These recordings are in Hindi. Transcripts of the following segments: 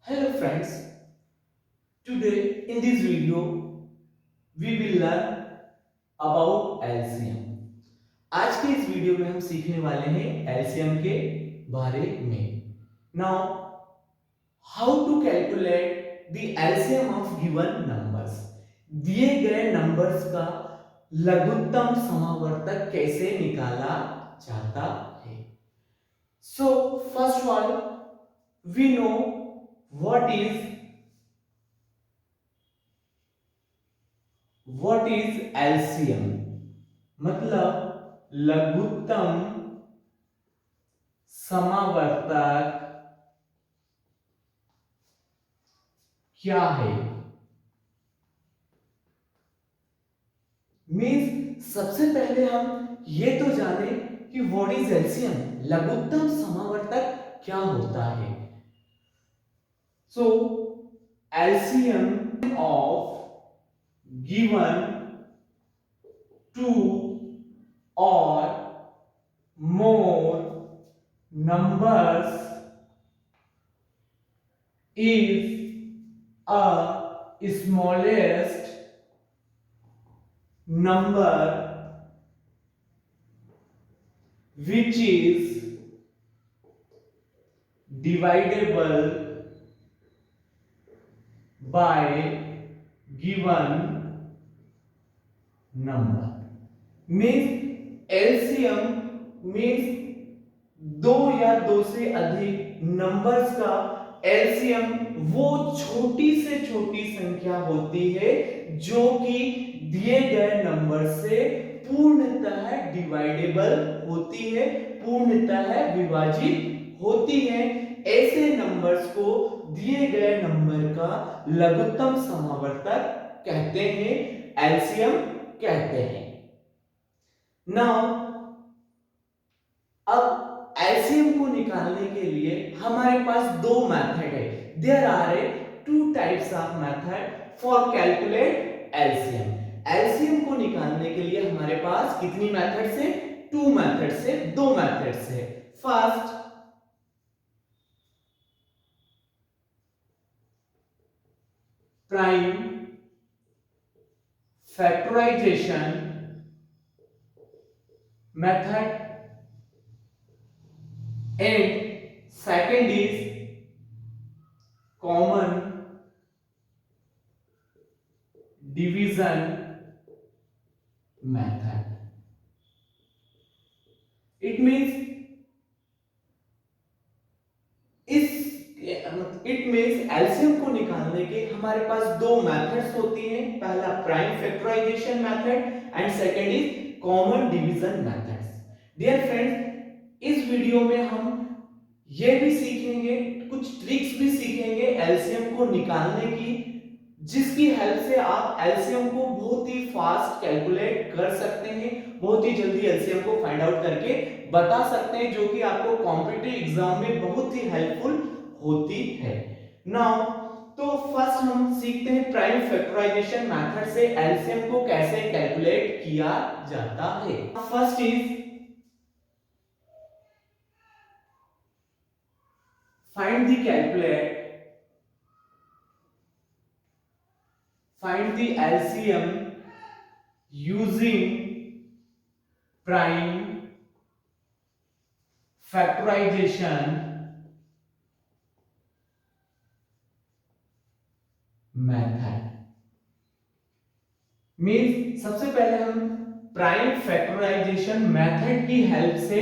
Hello friends, today in this video we will learn about LCM. आज के इस वीडियो में हम सीखने वाले हैं LCM के बारे में. Now, how to calculate the LCM of given numbers? दिए गए नंबर्स का लघुत्तम समावर्तक कैसे निकाला जाता है? So first of all, we know what is LCM. मतलब लघुत्तम समावर्तक क्या है? मीन्स सबसे पहले हम ये तो जाने कि व्हाट इज एलसीएम, लघुत्तम समावर्तक क्या होता है. So LCM of given two or more numbers is a smallest number which is divisible by given number. Means LCM means दो या दो से अधिक नंबर्स का एलसीएम वो छोटी से छोटी संख्या होती है जो कि दिए गए नंबर से पूर्णतः डिवाइडेबल होती है, पूर्णतः विभाजित होती है. ऐसे नंबर्स को दिए गए नंबर का लघुत्तम समावर्तक कहते हैं, एलसीएम कहते हैं. नाउ अब एलसीएम को निकालने के लिए हमारे पास दो मेथड है. There are two types of method for calculate LCM. LCM को निकालने के लिए हमारे पास कितनी मेथड से? टू मेथड से, दो मेथड से. First prime factorization method and second is common division method. It means LCM को निकालने के हमारे पास दो मेथड्स होती हैं. पहला prime factorization method and second is common division methods. Dear friends, इस वीडियो में हम ये भी सीखेंगे, कुछ ट्रिक्स भी सीखेंगे एलसीएम को निकालने की, जिसकी हेल्प से आप एलसीएम को बहुत ही फास्ट कैलकुलेट कर सकते हैं, बहुत ही जल्दी एलसीएम को फाइंड आउट करके बता सकते हैं, जो कि आपको कॉम्पिटिटिव एग्जाम में बहुत ही हेल्पफुल होती है. नाउ तो फर्स्ट हम सीखते हैं प्राइम फैक्टराइजेशन मेथड से एलसीएम को कैसे कैलकुलेट किया जाता है. First is find the LCM using prime factorization method. Means सबसे पहले हम प्राइम फैक्टराइजेशन मेथड की हेल्प से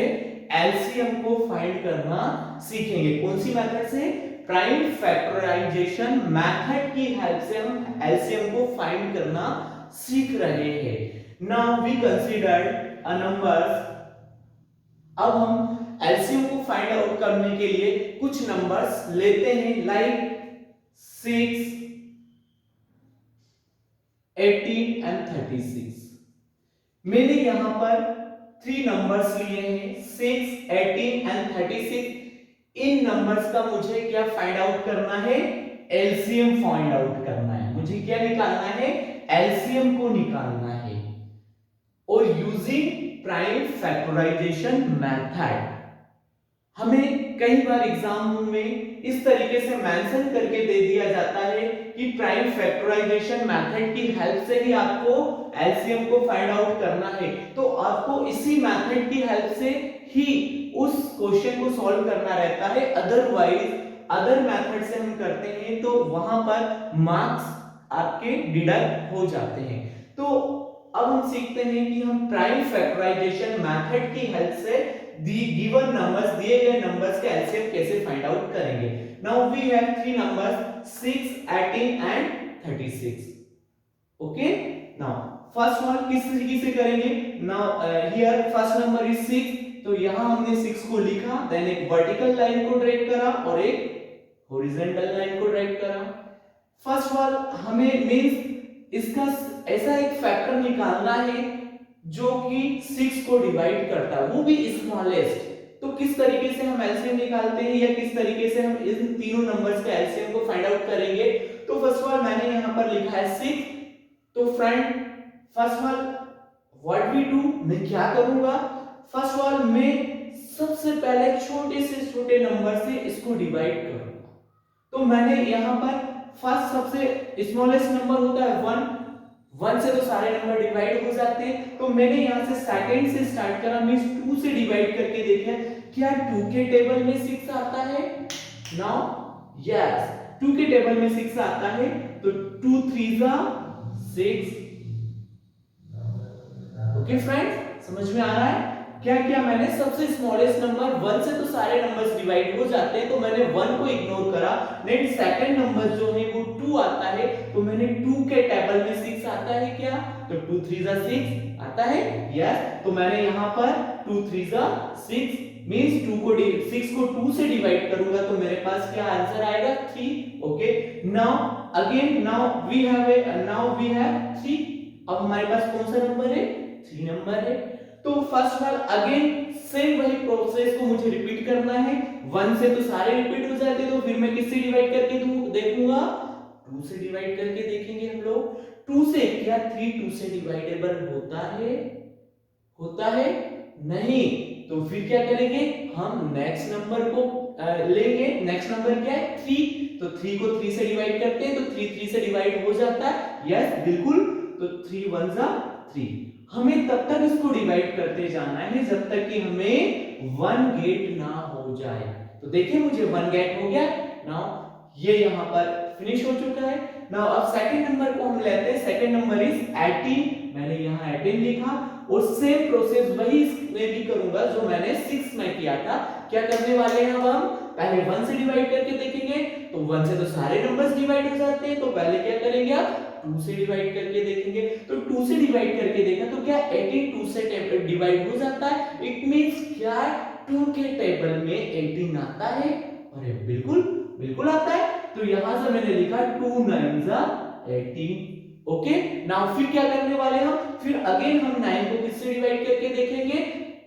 एलसीएम को फाइंड करना सीखेंगे. कौन सी मेथड से? प्राइम फैक्टराइजेशन मेथड की हेल्प से हम एलसीएम को फाइंड करना सीख रहे हैं. Now we consider a numbers. अब हम एलसीएम को फाइंड आउट करने के लिए कुछ नंबर्स लेते हैं, लाइक 6, 18 एंड 36. मैंने यहां पर 3 नंबर्स लिए हैं, 6, 18 एंड 36. इन नंबर्स का मुझे क्या फाइंड आउट करना है? एलसीएम फाइंड आउट करना है. मुझे क्या निकालना है? एलसीएम को निकालना है. और यूजिंग प्राइम फैक्टराइजेशन मेथड हमें कई बार एग्जाम में इस तरीके से मेंशन करके दे दिया जाता है कि प्राइम फैक्टराइजेशन मेथड की हेल्प से ही आपको एलसीएम को फाइंड आउट करना है, तो आपको इसी मेथड की हेल्प से ही उस क्वेश्चन को सॉल्व करना रहता है। अदरवाइज अदर मेथड से हम करते हैं तो वहां पर मार्क्स आपके डिडक्ट हो जाते हैं। तो अब हम सीखते हैं कि हम प्राइम फैक्टराइजेशन मेथड की हेल्प से दी गिवन नंबर्स, दिए गए नंबर्स के एलसीएम कैसे फाइंड आउट करेंगे। Now we have three numbers 6, 18 and 36। Okay, now first one किस तरीके से करेंगे। Now here first number is 6, तो यहां हमने 6 को लिखा, देन एक वर्टिकल लाइन को ड्रैग करा और एक हॉरिजॉन्टल लाइन को ड्रैग करा। फर्स्ट वन हमें मींस इसका ऐसा एक फैक्टर निकालना है जो कि 6 को डिवाइड करता है, वो भी स्मॉलेस्ट। तो किस तरीके से हम एलसीएम निकालते हैं या किस तरीके से हम इन तीनों नंबर्स के एलसीएम को फाइंड आउट करेंगे। तो फर्स्ट ऑफ ऑल मैंने यहां पर लिखा है 6। तो friend first of all what we do, मैं क्या करूंगा, फर्स्ट ऑफ ऑल मैं सबसे पहले छोटे से छोटे नंबर से इसको डिवाइड करूंगा। तो मैंने यहां पर फर्स्ट सबसे स्मॉलेस्ट नंबर होता है 1 से तो सारे नंबर डिवाइड हो जाते हैं, तो मैंने यहां से सेकंड से स्टार्ट करा, मींस 2 से डिवाइड करके देखा क्या 2 के टेबल में 6 आता है। नाउ यस 2 के टेबल में 6 आता है, तो 2 3 जा 6। ओके फ्रेंड्स, समझ में आ रहा है क्या क्या मैंने सबसे स्मॉलेस्ट नंबर 1 से तो सारे नंबर्स डिवाइड हो जाते हैं, तो मैंने 1 को इग्नोर करा। नेक्स्ट सेकंड नंबर जो है वो 2 आता है, तो मैंने 2 के टेबल में 6 आता है क्या, तो 2 3 जा 6 आता है, यस। तो मैंने यहां पर 2 3 जा 6 मींस 6 को 2 से डिवाइड करूंगा तो मेरे पास क्या आंसर आएगा 3। Okay, now again now we have 3। अब हमारे पास कौन सा नंबर है, 3 नंबर है। तो first of all again same वही प्रोसेस को मुझे रिपीट करना है। 1 से तो सारे रिपीट हो जाते, तो फिर मैं किससे डिवाइड करके देखूंगा, 2 से डिवाइड करके देखेंगे हम लोग। 2 से क्या 3 2 से डिवाइडेबल होता है नहीं, तो फिर क्या करेंगे हम नेक्स्ट नंबर को लेंगे। नेक्स्ट नंबर क्या है 3, तो 3 को 3 से डिवाइड करते हैं, तो 3 3 से डिवाइड हो जाता है, यस बिल्कुल। तो 3 1 जा 3। हमें तब तक इसको डिवाइड करते जाना है जब तक कि हमें 1 गेट ना हो जाए। तो देखिए मुझे 1 गेट हो गया। नाउ ये यहां पर फिनिश हो चुका है। नाउ अब सेकंड नंबर को हम लेते हैं। सेकंड नंबर इज 18, मैंने यहां 18 लिखा और सेम प्रोसेस वही इसमें भी करूंगा जो मैंने 6 में किया था। क्या करने वाले हैं अब हम पहले 1 से डिवाइड करके देखेंगे, तो 1 से तो सारे नंबर्स डिवाइड हो जाते हैं, तो पहले क्या करेंगे आप 2 से डिवाइड करके देखेंगे। तो 2 से डिवाइड करके देखा तो क्या 18 2 से डिवाइड हो जाता है, इट मींस क्या 2 के टेबल में 18 आता है। अरे बिल्कुल बिल्कुल आता है। तो यहां से मैंने लिखा 2 9 जा 18। ओके, नाउ फिर क्या करने वाले हम, फिर अगेन हम 9 को किससे डिवाइड करके देखेंगे,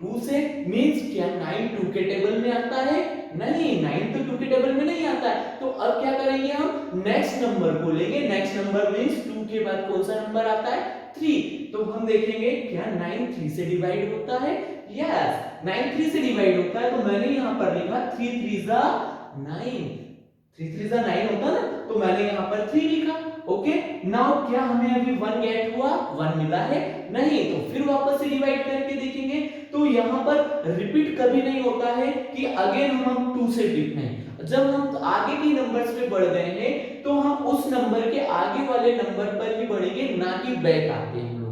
2 से। मींस क्या 9 2 के टेबल में आता है नहीं, 9 तो 2 के टेबल में नहीं आता है। तो अब क्या करेंगे हम नेक्स्ट नंबर को लेंगे। नेक्स्ट नंबर मींस 2 के बाद कौन सा नंबर आता है 3, तो हम देखेंगे क्या 9 3 से डिवाइड होता है, यस 9 3 से डिवाइड होता है। तो मैंने यहां पर लिखा 3 3 जा 9, 3 3 जा 9 होता ना, तो मैंने यहां पर 3 लिखा। ओके, नाउ क्या हमें अभी 1 गेट हुआ, 1 मिला है नहीं, तो फिर वापस से डिवाइड करके देखेंगे। तो यहां पर रिपीट कभी नहीं होता है कि अगेन हम 2 से डिप नहीं, जब हम आगे की नंबर्स पे बढ़ गए हैं तो हम उस नंबर के आगे वाले नंबर पर ही बढ़ेंगे, ना कि बैक आते हैं लोग।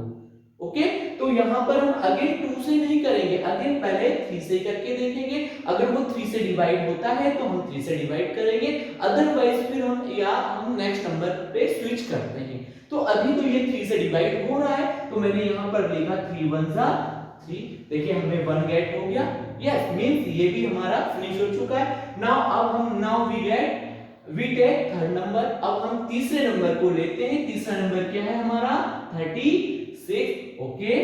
ओके, तो यहां पर हम अगेन 2 से नहीं करेंगे, अगेन पहले 3 से करके देखेंगे। अगर वो 3 से डिवाइड होता है तो हम 3 से डिवाइड करेंगे, अदरवाइज फिर हम नेक्स्ट नंबर पे स्विच करते हैं। तो अभी तो ये 3 से डिवाइड हो रहा है, तो मैंने यहां पर लिखा 3 1 जा 3। देखिए हमें 1 गेट हो गया, यस मींस ये भी हमारा फिनिश हो चुका है। Now we take third number. अब हम तीसरे नंबर को लेते हैं। तीसरा नंबर क्या है हमारा 36। ओके,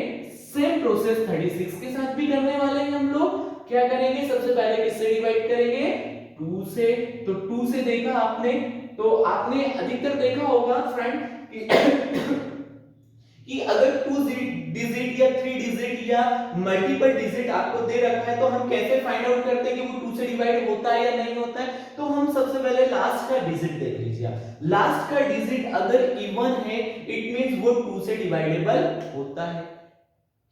सेम प्रोसेस 36 के साथ भी करने वाले हैं हम लोग। क्या करेंगे, सबसे पहले किससे डिवाइड करेंगे 2 से। तो 2 से देखा आपने, तो आपने अधिकतर देखा होगा फ्रेंड कि अगर 2 डिजिट या 3 डिजिट या मल्टीपल डिजिट आपको दे रखा है तो हम कैसे फाइंड आउट करते हैं कि वो 2 से डिवाइड होता है या नहीं होता है। तो हम सबसे पहले लास्ट का डिजिट देख लीजिए आप। लास्ट का डिजिट अगर इवन है इट मींस वो 2 से डिवाइडेबल होता है।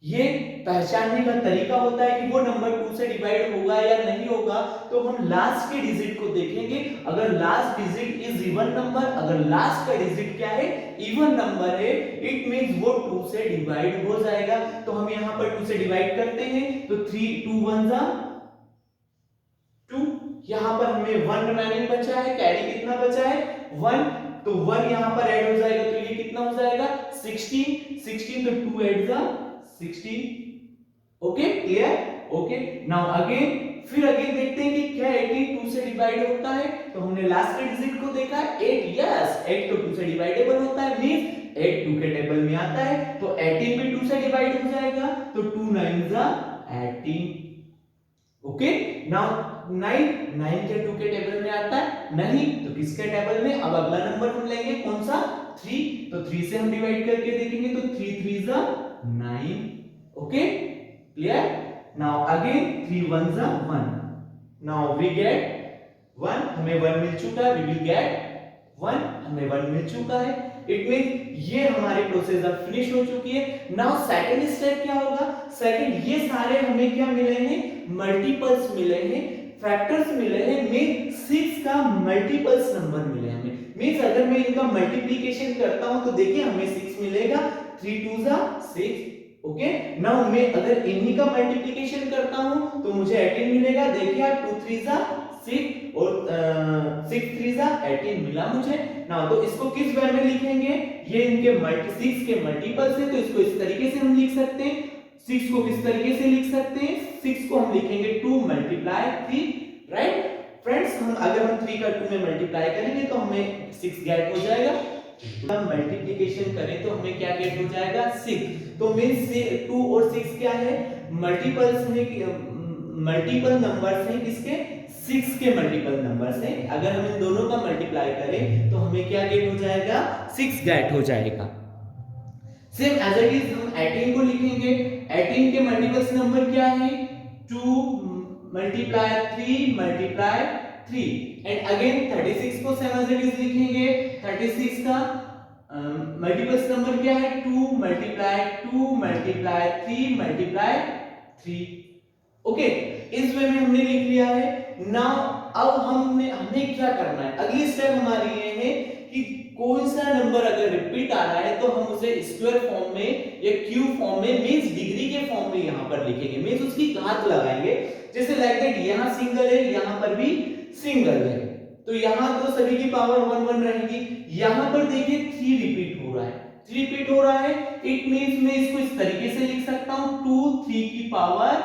ये पहचानने का तरीका होता है कि वो नंबर 2 से डिवाइड होगा या नहीं होगा। तो हम लास्ट के डिजिट को देखेंगे। अगर last digit is even number, अगर लास्ट का डिजिट क्या है इवन नंबर है, इट मींस वो 2 से डिवाइड हो जाएगा। तो हम यहां पर 2 से डिवाइड करते हैं तो 3 2 1 जा 2। यहां पर हमें 1 रिमेनिंग बचा है, कैरी कितना बचा है 1। तो 1 यहां पर ऐड हो जाएगा तो ये कितना हो जाएगा 16। 16 तो 2 8 जा 16। Okay clear. Okay now again फिर अगेन देखते हैं कि क्या 18 2 से डिवाइड होता है। तो हमने लास्ट के डिजिट को देखा 8। यस 8 तो 2 से डिवाइडेबल होता है, मींस 8 2 के टेबल में आता है तो 18 भी 2 से डिवाइड हो जाएगा तो 2 9 जा 18। ओके नाउ 9 के 2 के टेबल में आता है नहीं तो किसके टेबल में। अब अगला नंबर हम लेंगे कौन सा 3। तो 3 से हम डिवाइड करके देखेंगे तो 3 3 जा 9। Okay clear. नाउ अगेन 3 1 जा 1। नाउ वी गेट 1, हमें 1 मिल चुका है। वी विल गेट 1, हमें 1 मिल चुका है। इट मीन ये हमारी प्रोसेस अब फिनिश हो चुकी है। नाउ सेकंड स्टेप क्या होगा। सेकंड ये सारे हमें क्या मिले हैं मल्टीपल्स मिले हैं, फैक्टर्स मिले हैं, मीन 6 का मल्टीपल्स नंबर मिले हमें। मींस अगर मैं इनका मल्टीप्लिकेशन करता हूं तो देखिए हमें 6 मिलेगा। 3 2 जा 6। ओके नाउ मैं अगर इन्हीं का मल्टीप्लिकेशन करता हूं तो मुझे 18 मिलेगा। देखिए आप 2 3 जा 6 और 6 3 जा 18 मिला मुझे। नाउ तो इसको किस वे में लिखेंगे, ये इनके 6 के मल्टीपल्स है तो इसको इस तरीके से हम लिख सकते हैं। 6 को किस तरीके से लिख सकते हैं, 6 को हम लिखेंगे 2 मल्टीप्लाई 3। राइट फ्रेंड्स, हम अगर हम 3 का 2 में मल्टीप्लाई करेंगे तो हमें 6 गेट हो जाएगा। हम मल्टीप्लिकेशन करें तो हमें क्या गेट हो जाएगा 6। तो मींस 2 और 6 क्या है मल्टीपल्स है, मल्टीपल नंबर्स हैं किसके 6 के मल्टीपल नंबर्स हैं। अगर हम इन दोनों का मल्टीप्लाई करें तो हमें क्या गेट हो जाएगा 6 गेट हो जाएगा। सेम एज इट इज हम 18 को लिखेंगे। 18 के मल्टीपल्स नंबर क्या है 2 मल्टीप्लाई 3 मल्टीप्लाई 3 एंड अगेन 36 को सेम एज इट इज लिखेंगे। 36 का मल्टीपल्स नंबर क्या है 2 मल्टीप्लाई 2 मल्टीप्लाई 3 मल्टीप्लाई 3। ओके इस वे में हमने लिख लिया है। नाउ अब हमें क्या करना है, अगली स्टेप हमारी ये है कि कोई सा नंबर अगर रिपीट आ रहा है तो हम उसे स्क्वायर फॉर्म में या क्यूब फॉर्म में मींस डिग्री के फॉर्म में यहां पर लिखेंगे, मींस उसकी घात लगाएंगे। जैसे लाइक दैट यहां सिंगल है यहां पर भी सिंगल है तो यहां तो सभी की पावर 1 1 रहेगी। यहां पर देखिए 3 रिपीट हो रहा है, 3 रिपीट हो रहा है इट मींस मैं इसको इस तरीके से लिख सकता हूं 2 3 की पावर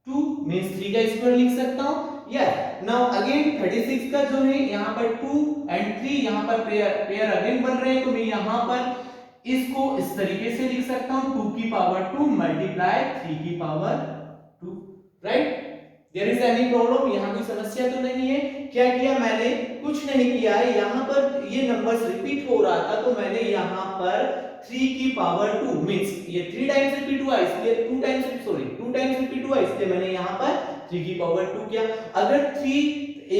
2 मींस 3 का स्क्वायर लिख सकता हूं। यस नाउ अगेन 36 का जो है यहां पर 2 एंड 3 यहां पर पेयर अगेन बन रहे हैं तो मैं यहां पर इसको इस तरीके से लिख सकता हूं 2 की पावर 2 मल्टीप्लाई 3 की power 2। Right there is any problem, यहां कोई समस्या तो नहीं है। क्या किया मैंने, कुछ नहीं किया है। यहां पर ये नंबर्स रिपीट हो रहा था तो मैंने यहां पर 3 की पावर 2 मींस ये 3 टाइम्स रिपीट हुआ इसलिए 2 टाइम्स रिपीट हुआ इसलिए मैंने यहां पर 3 की पावर 2 किया। अगर 3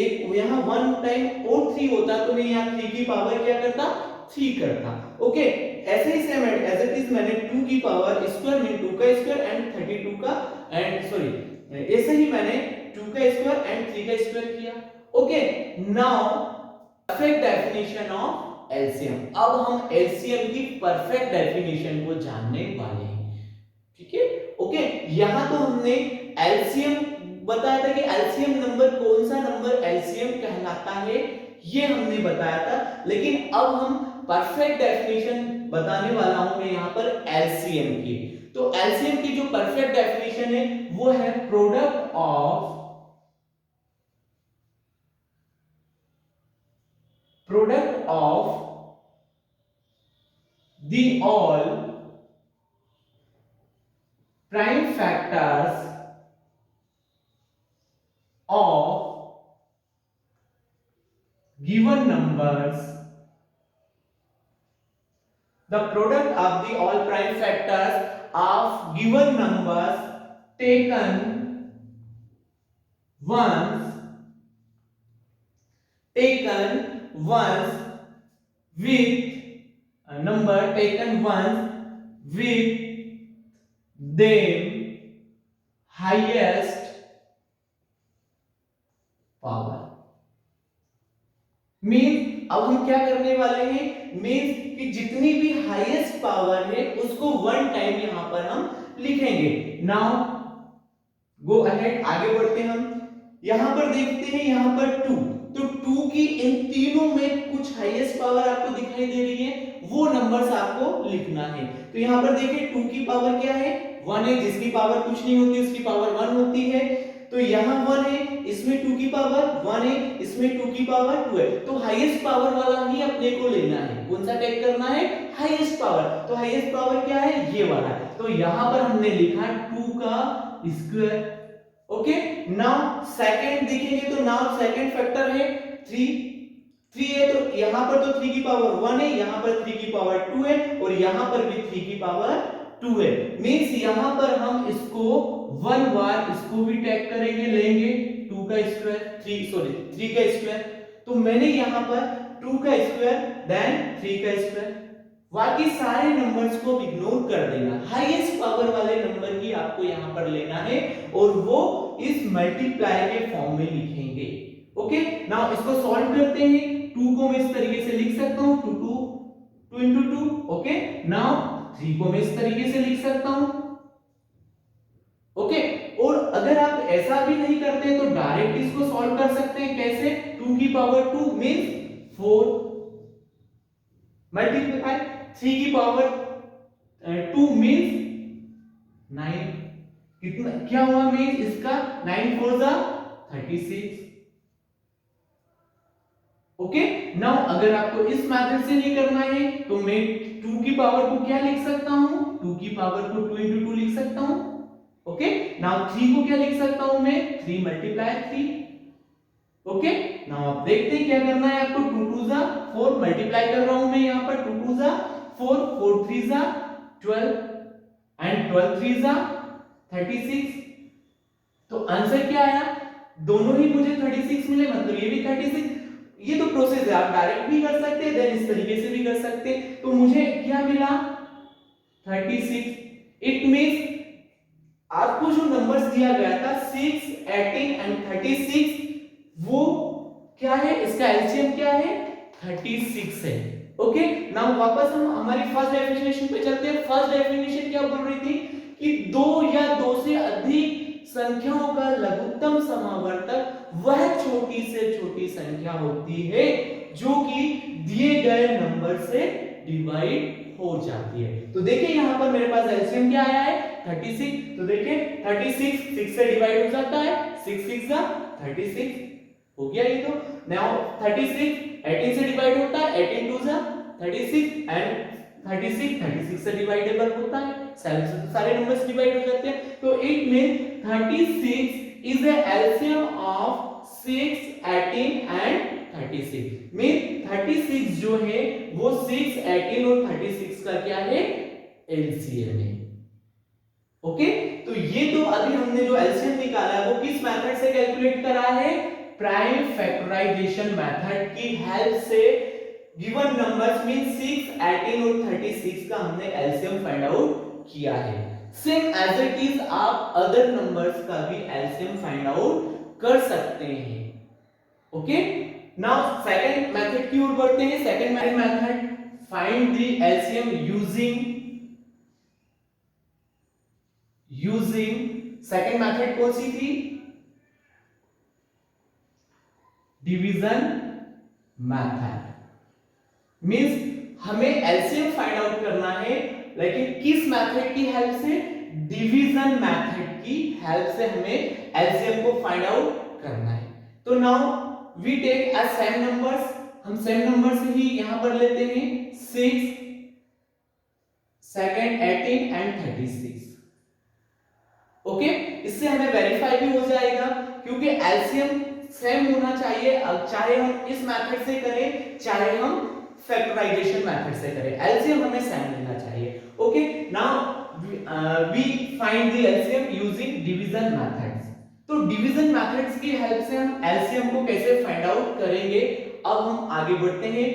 एक यहां 1 टाइम और 3 होता तो मैं यहां 3 की पावर क्या करता 3 करता। ओके ऐसे ही सेम एज इट इज मैंने 2 की पावर स्क्वायर मीन 2 का स्क्वायर एंड 32 का एंड सॉरी ऐसे ही मैंने 2 का स्क्वायर एंड 3 का स्क्वायर किया। Okay now perfect definition of LCM. अब हम एलसीएम की परफेक्ट डेफिनेशन को जानने वाले हैं। ठीक है ओके यहां तो हमने एलसीएम बताया था कि एलसीएम नंबर कौन सा नंबर एलसीएम कहलाता है ये हमने बताया था, लेकिन अब हम परफेक्ट डेफिनेशन बताने वाला हूं मैं यहां पर एलसीएम की। तो एलसीएम की जो परफेक्ट डेफिनेशन है वो है product of the all prime factors of given numbers, the product of the all prime factors of given numbers taken once with a number taken once with them highest power। Means अब हम क्या करने वाले हैं, मीन्स कि जितनी भी हाईएस्ट पावर है उसको वन टाइम यहां पर हम लिखेंगे। नाउ गो अहेड, आगे बढ़ते हैं हम। यहां पर देखते हैं यहां पर 2, तो 2 की इन तीनों में कुछ हाईएस्ट पावर आपको दिखाई दे रही है, वो नंबर्स आपको लिखना है। तो यहां पर देखिए 2 की पावर क्या है, 1 है, जिसकी पावर कुछ नहीं होती उसकी पावर 1 होती है। तो यहां 1 है, इसमें 2 की पावर 1 है, इसमें 2 की पावर 2 है। तो हाईएस्ट पावर वाला ही अपने को लेना है। कौन सा टेक करना है, हाईएस्ट पावर। तो हाईएस्ट पावर क्या है, ये वाला है। तो यहां पर हमने लिखा 2 का स्क्वायर। ओके, नाउ सेकंड देखेंगे तो नाउ सेकंड फैक्टर है 3 है, तो यहां पर तो 3 की पावर 1 है, यहां पर 3 की पावर 2 है, और यहां पर भी 3 की पावर 2 है। मींस यहां पर हम इसको 1 बार इसको भी टैग करेंगे, लेंगे 2 का स्क्वायर 3 का स्क्वायर। तो मैंने यहां पर 2 का स्क्वायर देन 3 का स्क्वायर, बाकी सारे नंबर्स को इग्नोर कर देना, हाईएस्ट पावर वाले नंबर ही आपको यहां पर लेना है और वो इस मल्टीप्लाई के फॉर्म में लिखेंगे। ओके, नाउ इसको सॉल्व करते हैं। 2 को मैं इस तरीके से लिख सकता हूं, 2 into 2। ओके, नाउ 3 को मैं इस तरीके से लिख सकता हूं। ओके, और अगर आप ऐसा भी नहीं करते तो डायरेक्ट इसको सॉल्व कर सकते हैं। कैसे, 2 की पावर 2 मींस 4 मल्टीप्लाई 3 की पावर 2 मींस 9। कितना क्या हुआ, मींस इसका 9 4 जा 36। ओके, नाउ अगर आपको इस मेथड से नहीं करना है तो मैं 2 की पावर को क्या लिख सकता हूं, 2 की पावर को 2 into 2 लिख सकता हूं। ओके, नाउ 3 को क्या लिख सकता हूं मैं, 3 मल्टीप्लाई 3। ओके, नाउ आप देखते हैं क्या करना है आपको। 2 2 जा 4 मल्टीप्लाई कर रहा हूं मैं यहां पर, 2 2 जा 4 4 3 जा 12 एंड 12 3 जा 36। तो आंसर क्या आया, दोनों ही मुझे 36 मिले, मतलब ये भी 36। ये तो प्रोसेस है, आप डायरेक्ट भी कर सकते हैं, देन इस तरीके से भी कर सकते हैं। तो मुझे क्या मिला, 36। इट मींस आपको जो नंबर्स दिया गया था 6 18 एंड 36, वो क्या है, इसका एलसीएम क्या है, 36 है। ओके, नाउ वापस हम हमारी फर्स्ट डेफिनेशन पे चलते हैं। फर्स्ट डेफिनेशन क्या बोल रही थी कि 2 या 2 से अधिक संख्याओं का लघुत्तम समावर्तक वह छोटी से छोटी संख्या होती है जो कि दिए गए नंबर से डिवाइड हो जाती है। तो देखिए यहां पर मेरे पास एलसीएम क्या आया है, 36। तो देखिए 36 6 से डिवाइड हो जाता है, 6 6 जा 36 हो गया ये। तो नाउ 36 18 से डिवाइड होता है, 18 2 जा 36 एंड 36 से डिवाइडेबल होता है, 7 से तो सारे नंबर्स डिवाइड हो जाते हैं। तो it means 36 is a LCM of 6 18 and 36। Mean 36 जो है वो 6 18 और 36 का क्या है, एलसीएम है। ओके, तो ये तो अभी हमने जो एलसीएम निकाला है वो किस मेथड से कैलकुलेट करा है, प्राइम फैक्टराइजेशन मेथड की हेल्प से। गिवन नंबर्स मीन 6 18 और 36 का हमने एलसीएम फाइंड आउट किया है। सेम एज इट इज आप अदर नंबर्स का भी एलसीएम फाइंड आउट कर सकते हैं। ओके, नाउ सेकंड मेथड की ओर बढ़ते हैं। Second method, find the LCM using second method कौन सी थी, डिवीजन मेथड। मींस हमें एलसीएम फाइंड आउट करना है, लेकिन किस मेथड की हेल्प से, डिवीजन मेथड की हेल्प से हमें एलसीएम को फाइंड आउट करना है। तो now we take a same numbers, हम सेम नंबर्स ही यहां पर लेते हैं, 6 सेकंड 18 एंड 36। ओके, इससे हमें वेरीफाई भी हो जाएगा क्योंकि एलसीएम सेम होना चाहिए, चाहे हम इस मेथड से करें चाहे हम फैक्टराइजेशन मेथड से करें, एलसीएम हमें सेम लेना चाहिए। Okay, now we find the LCM using division methods. तो डिवीजन मेथड्स की हेल्प से हम एलसीएम को कैसे फाइंड आउट करेंगे, अब हम आगे बढ़ते हैं।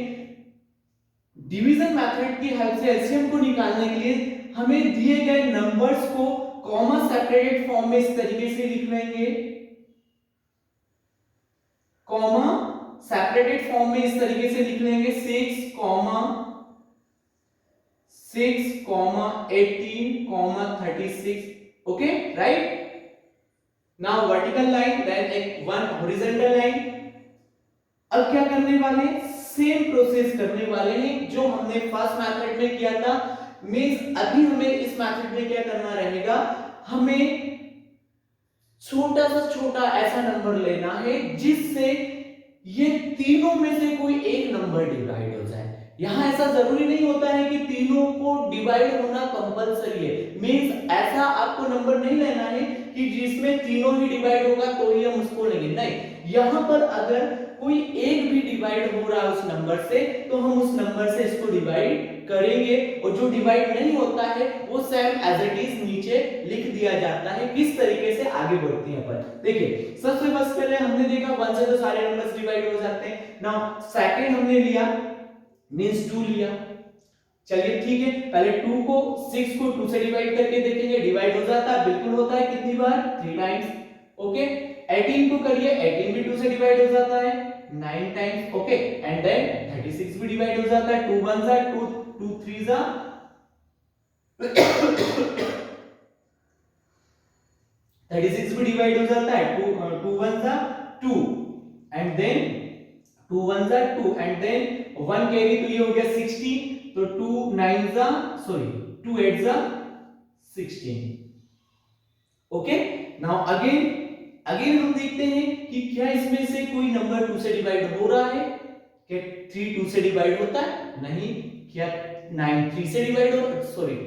डिवीजन मेथड की हेल्प से एलसीएम को निकालने के लिए हमें दिए गए नंबर्स को कॉमा सेपरेटेड फॉर्म में इस तरीके से लिख लेंगे, कॉमा सेपरेटेड फॉर्म में इस तरीके से लिख लेंगे 6, 18, 36. Okay, right? Now vertical line, then एक वन हॉरिजॉन्टल लाइन। अब क्या करने वाले हैं, सेम प्रोसेस करने वाले हैं जो हमने फर्स्ट मेथड में किया था। मींस अभी हमें इस मेथड में क्या करना रहेगा, हमें छोटा सा छोटा ऐसा नंबर लेना है जिससे ये तीनों में से कोई एक नंबर डिवाइड हो जाए। यहां ऐसा जरूरी नहीं होता है कि तीनों को डिवाइड होना कंपलसरी है। मींस ऐसा आपको नंबर नहीं लेना है कि जिसमें तीनों ही डिवाइड होगा तो ही हम उसको लेंगे, नहीं। यहां पर अगर कोई एक भी डिवाइड हो रहा है उस नंबर से तो हम उस नंबर से इसको डिवाइड करेंगे, और जो डिवाइड नहीं होता है वो सेम एज इट इज नीचे लिख दिया जाता है। किस तरीके से आगे बढ़ते हैं अपन, देखिए सबसे पहले हमने देखा 1 से तो सारे नंबर्स डिवाइड हो जाते हैं। नाउ सेकंड हमने लिया मींस 2 लिया, चलिए ठीक है, पहले 2 को 6 को 2 से डिवाइड करके देखेंगे, डिवाइड हो जाता है, बिल्कुल होता है, कितनी बार, 3 टाइम्स। ओके, 18 को करिए, 18 भी 2 से डिवाइड हो जाता है 9 टाइम्स। ओके, एंड देन 36 भी डिवाइड हो जाता है, 2 1 जा 2 2 3 जा 36 भी डिवाइड हो जाता है, 2 1 जा 2 एंड देन 2 1 जा 2 एंड देन 1 कैरी, तो ये हो गया 16, तो 2 9 जा 2 8 जा 16। ओके, नाउ अगेन हम देखते हैं कि क्या इसमें से कोई नंबर 2 से डिवाइड हो रहा है, क्या 3 2 से डिवाइड होता है, नहीं। क्या 9 3 से डिवाइड हो,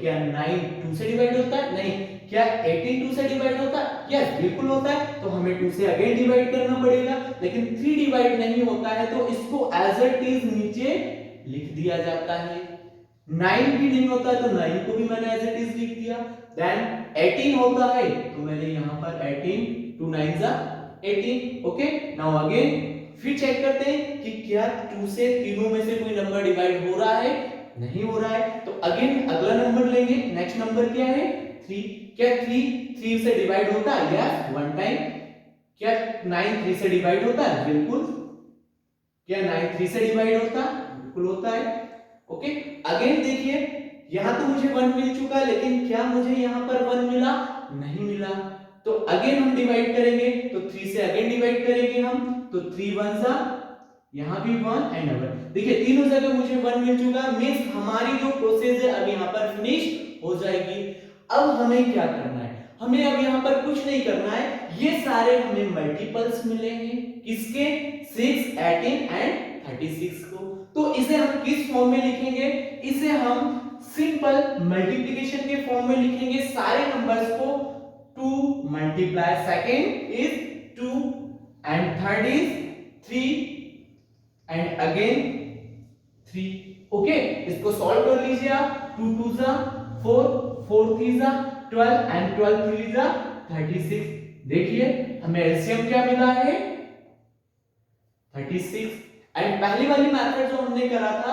क्या 9 2 से डिवाइड होता है, नहीं। क्या 18 2 से डिवाइड होता है, यस बिल्कुल होता है, तो हमें 2 से अगेन डिवाइड करना पड़ेगा। लेकिन 3 डिवाइड नहीं होता है तो इसको एज इट इज नीचे लिख दिया जाता है। 9 भी नहीं होता है तो 9 को भी मैंने एज इट इज लिख दिया। देन 18 होता है तो मैंने यहां पर 18, 2 9 जा 18। ओके, नाउ अगेन फिर चेक करते हैं कि क्या 2 से तीनों में से कोई नंबर डिवाइड हो रहा है, नहीं हो रहा है, तो अगेन अगला नंबर लेंगे। नेक्स्ट नंबर क्या है, 3। क्या 3 से डिवाइड होता है, यस 1 टाइम। क्या 9 3 से डिवाइड होता है, बिल्कुल। क्या 9 3 से डिवाइड होता है, बिल्कुल होता है। ओके, अगेन देखिए यहां तो मुझे 1 मिल चुका है, लेकिन क्या मुझे यहां पर 1 मिला, नहीं मिला, तो अगेन हम डिवाइड करेंगे, तो 3 से अगेन डिवाइड करेंगे हम, तो 3 1 जा, यहां भी 1 एंड 1। देखिए तीनों जगह मुझे 1 मिल चुका, मींस हमारी जो प्रोसेस है अब यहां पर फिनिश हो जाएगी। अब हमें क्या करना है, हमें अब यहां पर कुछ नहीं करना है, ये सारे हमें मल्टीपल्स मिले हैं, किसके, 6 18 एंड 36 को। तो इसे हम किस फॉर्म में लिखेंगे, इसे हम सिंपल मल्टीप्लिकेशन के फॉर्म में लिखेंगे। सारे नंबर्स को 2 multiply second is 2 and third is 3 and again 3। Okay, इसको सॉल्व कर लीजिए आप। 2 2 जा 4, 4 3 जा 12 एंड 12 3 जा 36। देखिए हमें एलसीएम क्या मिला है, 36। एंड पहली वाली मेथड जो हमने करा था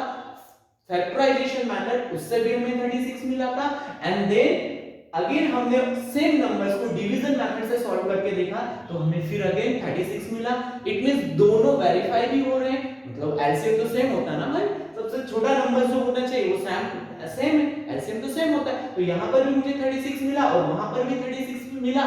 फैक्टराइजेशन मेथड, उससे भी हमें 36 मिला था। एंड देन अगेन हमने सेम नंबर्स को डिवीजन मेथड से सॉल्व करके देखा तो हमें फिर अगेन 36 मिला। इट मींस दोनों वेरीफाई भी हो रहे हैं, मतलब एलसीएम तो सेम होता है ना भाई, सबसे छोटा नंबर जो होना चाहिए वो सेम है, एलसीएम तो सेम होता है। तो यहां पर भी मुझे 36 मिला और वहां पर भी 36 मिला,